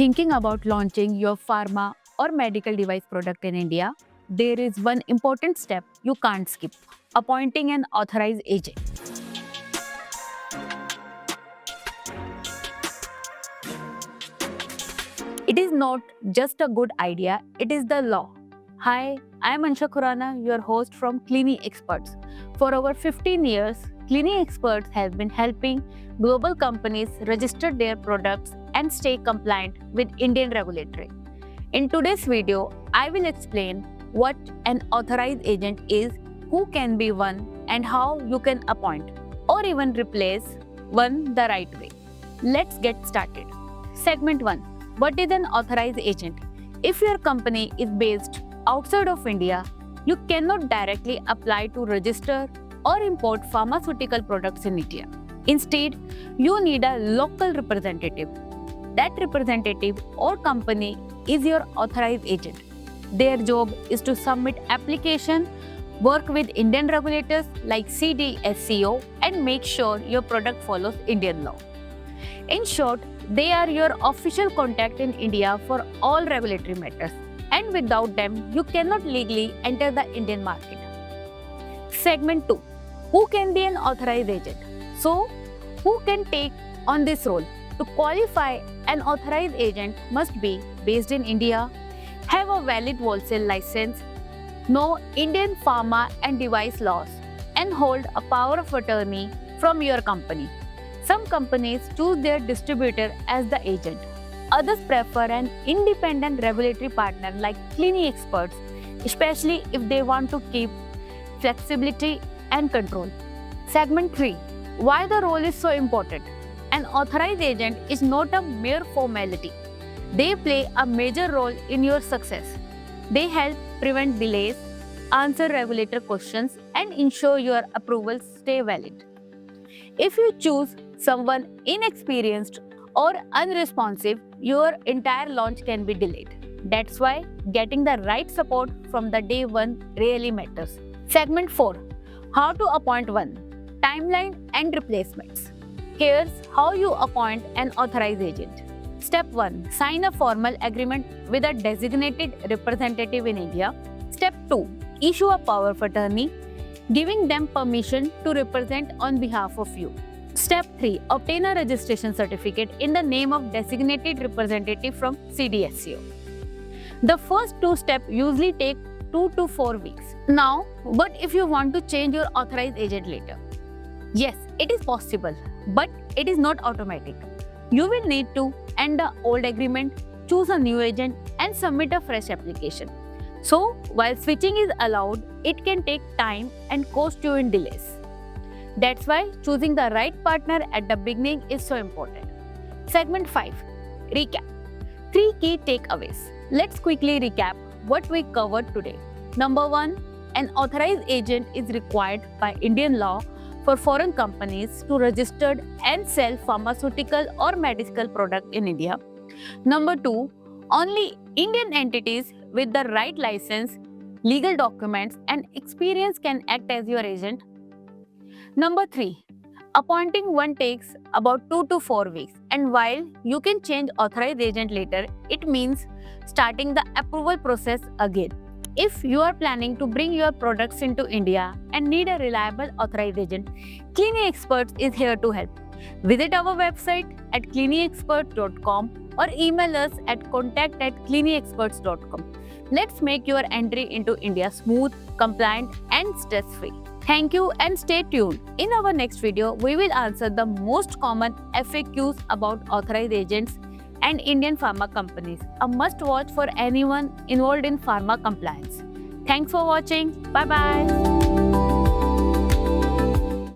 Thinking about launching your pharma or medical device product in India, there is one important step you can't skip: appointing an authorized agent. It is not just a good idea, it is the law. Hi, I am Ansha Khurana, your host from Clini Experts. For over 15 years, Clini Experts have been helping global companies register their products and stay compliant with Indian regulatory. In today's video, I will explain what an authorized agent is, who can be one, and how you can appoint or even replace one the right way. Let's get started. Segment 1. What is an authorized agent? If your company is based outside of India, you cannot directly apply to register or import pharmaceutical products in India. Instead, you need a local representative. That representative or company is your authorized agent. Their job is to submit application, work with Indian regulators like CDSCO, and make sure your product follows Indian law. In short, they are your official contact in India for all regulatory matters, and without them, you cannot legally enter the Indian market. Segment 2. Who can be an authorized agent? So, who can take on this role? To qualify, an authorized agent must be based in India, have a valid wholesale license, know Indian pharma and device laws, and hold a power of attorney from your company. Some companies choose their distributor as the agent. Others prefer an independent regulatory partner like Clini Experts, especially if they want to keep flexibility and control. Segment 3. Why the role is so important? An authorized agent is not a mere formality. They play a major role in your success. They help prevent delays, answer regulator questions, and ensure your approvals stay valid. If you choose someone inexperienced or unresponsive, your entire launch can be delayed. That's why getting the right support from the day one really matters. Segment 4. How to appoint one. Timeline and replacements. Here's how you appoint an authorized agent. Step 1. Sign a formal agreement with a designated representative in India. Step 2. Issue a power of attorney, giving them permission to represent on behalf of you. Step 3. Obtain a registration certificate in the name of designated representative from CDSCO. The first two steps usually take 2 to 4 weeks. Now, but if you want to change your authorized agent later? Yes, it is possible, but it is not automatic. You will need to end the old agreement, choose a new agent, and submit a fresh application. So, while switching is allowed, it can take time and cost you in delays. That's why choosing the right partner at the beginning is so important. Segment 5. Recap. 3 key takeaways. Let's quickly recap what we covered today. Number 1. An authorized agent is required by Indian law for foreign companies to register and sell pharmaceutical or medical product in India. Number 2. Only Indian entities with the right license, legal documents, and experience can act as your agent. Number 3. Appointing one takes about 2 to 4 weeks, and while you can change authorized agent later, it means starting the approval process again. If you are planning to bring your products into India and need a reliable authorized agent, Clini Experts is here to help. Visit our website at cliniexperts.com or email us at contact@cliniexperts.com. Let's make your entry into India smooth, compliant, and stress-free. Thank you and stay tuned. In our next video, we will answer the most common FAQs about authorized agents and Indian pharma companies, a must-watch for anyone involved in pharma compliance. Thanks for watching. Bye-bye.